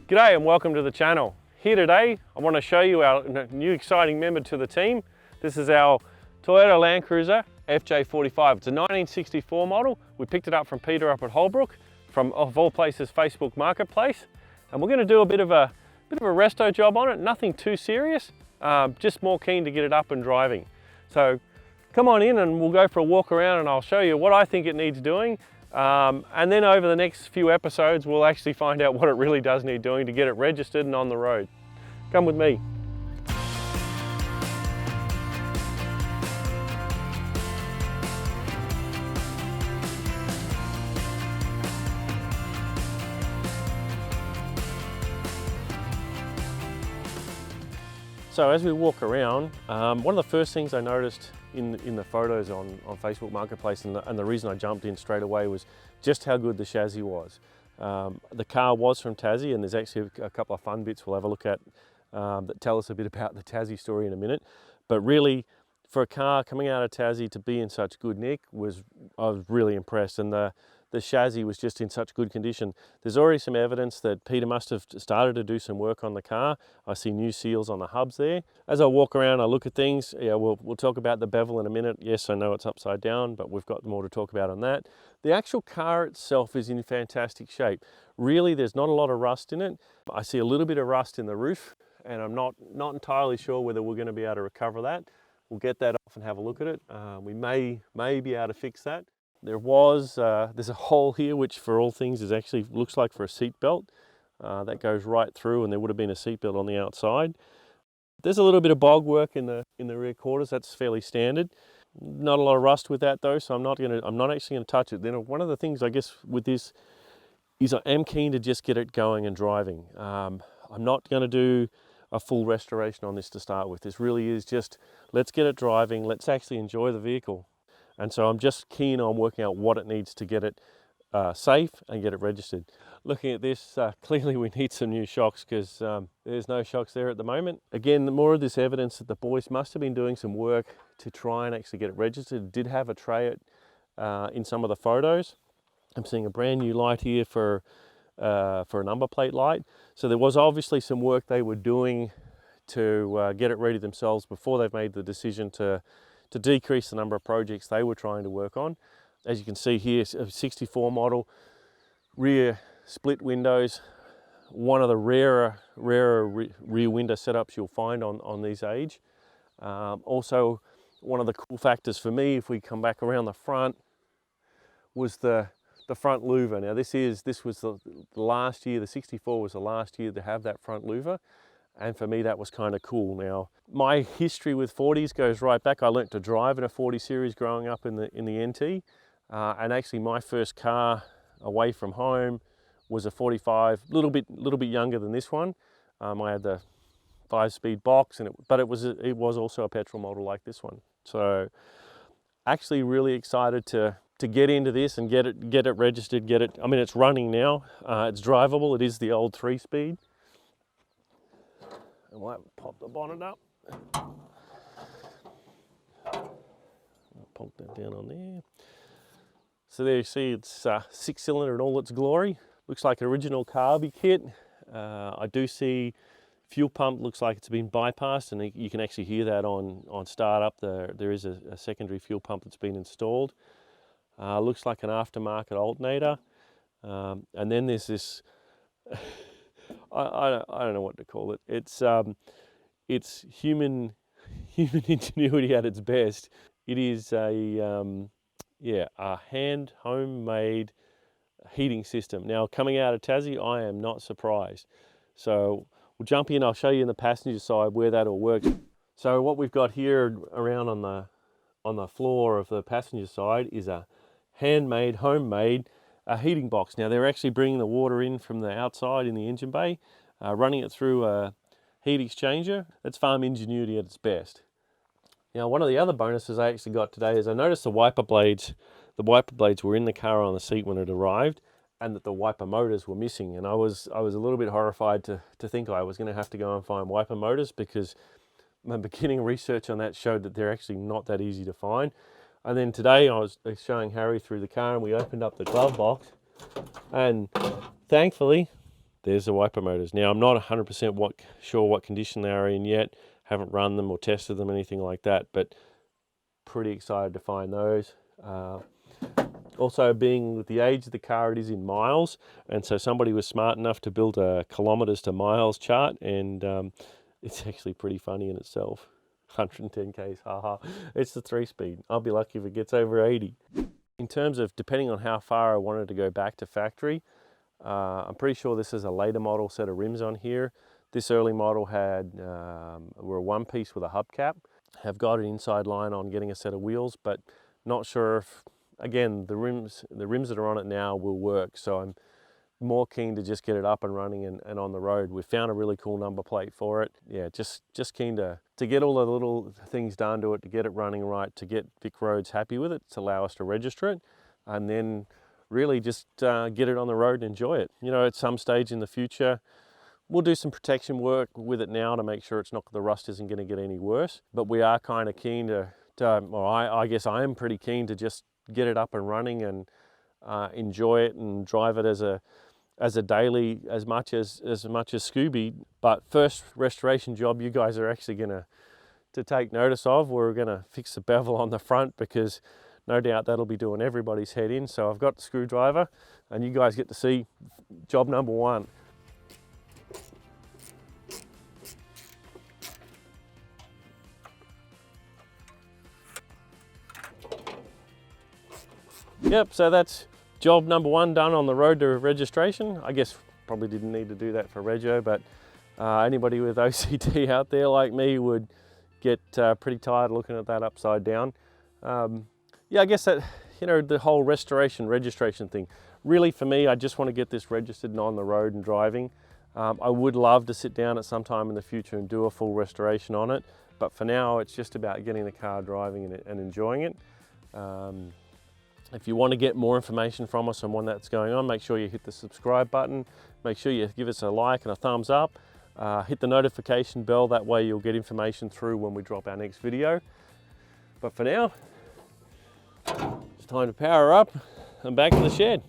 G'day and welcome to the channel. Here today, I want to show you our new exciting member to the team. This is our Toyota Landcruiser FJ45. It's a 1964 model. We picked it up from Peter up at Holbrook, from, of all places, Facebook Marketplace. And we're going to do a bit of a resto job on it. Nothing too serious, just more keen to get it up and driving. So come on in and we'll go for a walk around and I'll show you what I think it needs doing. And then over the next few episodes, we'll actually find out what it really does need doing to get it registered and on the road. Come with me. So as we walk around, one of the first things I noticed in the photos on Facebook Marketplace, and the reason I jumped in straight away, was just how good the chassis was. The car was from Tassie, and there's actually a couple of fun bits we'll have a look at that tell us a bit about the Tassie story in a minute. But really, for a car coming out of Tassie to be in such good nick, I was really impressed, and the chassis was just in such good condition. There's already some evidence that Peter must have started to do some work on the car. I see new seals on the hubs there. As I walk around, I look at things. Yeah, we'll talk about the bevel in a minute. Yes, I know it's upside down, but we've got more to talk about on that. The actual car itself is in fantastic shape. Really, there's not a lot of rust in it. I see a little bit of rust in the roof, and I'm not entirely sure whether we're going to be able to recover that. We'll get that off and have a look at it. We may be able to fix that. There's a hole here, which for all things is actually looks like for a seat belt. That goes right through, and there would have been a seat belt on the outside. There's a little bit of bog work in the rear quarters. That's fairly standard. Not a lot of rust with that though, so I'm not actually going to touch it. Then one of the things I guess with this is I am keen to just get it going and driving. I'm not going to do a full restoration on this to start with. This really is just, let's get it driving. Let's actually enjoy the vehicle. And so I'm just keen on working out what it needs to get it safe and get it registered. Looking at this, clearly we need some new shocks because there's no shocks there at the moment. Again, more of this evidence that the boys must have been doing some work to try and actually get it registered. It did have a tray in some of the photos. I'm seeing a brand new light here for a number plate light. So there was obviously some work they were doing to get it ready themselves before they've made the decision to decrease the number of projects they were trying to work on. As you can see here, a 64 model, rear split windows, one of the rarer rear window setups you'll find on these age. Also, one of the cool factors for me, if we come back around the front, was the front louver. Now this was the last year, the 64 was the last year to have that front louver. And for me, that was kind of cool. Now, my history with 40s goes right back. I learnt to drive in a 40 series growing up in the NT. And actually my first car away from home was a 45, a little bit younger than this one. I had the 5-speed box, but it was also a petrol model like this one. So actually really excited to get into this and get it registered, I mean, it's running now. It's drivable. It is the old 3-speed. And we'll pop the bonnet up. I'll pop that down on there. So there you see it's 6-cylinder in all its glory. Looks like an original carby kit. I do see fuel pump looks like it's been bypassed, and you can actually hear that on startup. There is a secondary fuel pump that's been installed. Looks like an aftermarket alternator. And then there's this I don't know what to call it. It's human ingenuity at its best. It is a hand homemade heating system. Now coming out of Tassie, I am not surprised. So we'll jump in. I'll show you in the passenger side where that all works. So what we've got here around on the floor of the passenger side is a handmade, homemade heating box. Now they're actually bringing the water in from the outside in the engine bay, running it through a heat exchanger. That's farm ingenuity at its best. Now one of the other bonuses I actually got today is I noticed the wiper blades were in the car on the seat when it arrived, and that the wiper motors were missing. And I was a little bit horrified to think I was going to have to go and find wiper motors, because my beginning research on that showed that they're actually not that easy to find. And then today I was showing Harry through the car, and we opened up the glove box, and thankfully there's the wiper motors. Now I'm not 100% sure what condition they are in yet, haven't run them or tested them, anything like that, but pretty excited to find those. Also, being with the age of the car, it is in miles, and so somebody was smart enough to build a kilometers to miles chart, and it's actually pretty funny in itself. 110 k's, haha. It's the 3-speed. I'll be lucky if it gets over 80. In terms of depending on how far I wanted to go back to factory, I'm pretty sure this is a later model set of rims on here. This early model were a one piece with a hubcap. Have got an inside line on getting a set of wheels, but not sure if, again, the rims that are on it now will work. So I'm more keen to just get it up and running and on the road. We found a really cool number plate for it. Yeah, just keen to get all the little things done to it, to get it running right, to get Vic Roads happy with it, to allow us to register it, and then really just get it on the road and enjoy it. You know, at some stage in the future, we'll do some protection work with it now to make sure the rust isn't going to get any worse. But we are kind of keen I guess I am pretty keen to just get it up and running and enjoy it and drive it as a daily as much as Scooby. But first restoration job you guys are actually going to take notice of. We're going to fix the bevel on the front, because no doubt that'll be doing everybody's head in. So I've got the screwdriver, and you guys get to see job number 1. Yep, so that's job number 1 done on the road to registration. I guess probably didn't need to do that for Rego, but anybody with OCD out there like me would get pretty tired looking at that upside down. Yeah, I guess that, you know, the whole registration thing, really for me, I just want to get this registered and on the road and driving. I would love to sit down at some time in the future and do a full restoration on it, but for now it's just about getting the car driving and enjoying it. If you want to get more information from us on when that's going on, make sure you hit the subscribe button. Make sure you give us a like and a thumbs up. Hit the notification bell, that way you'll get information through when we drop our next video. But for now, it's time to power up and back to the shed.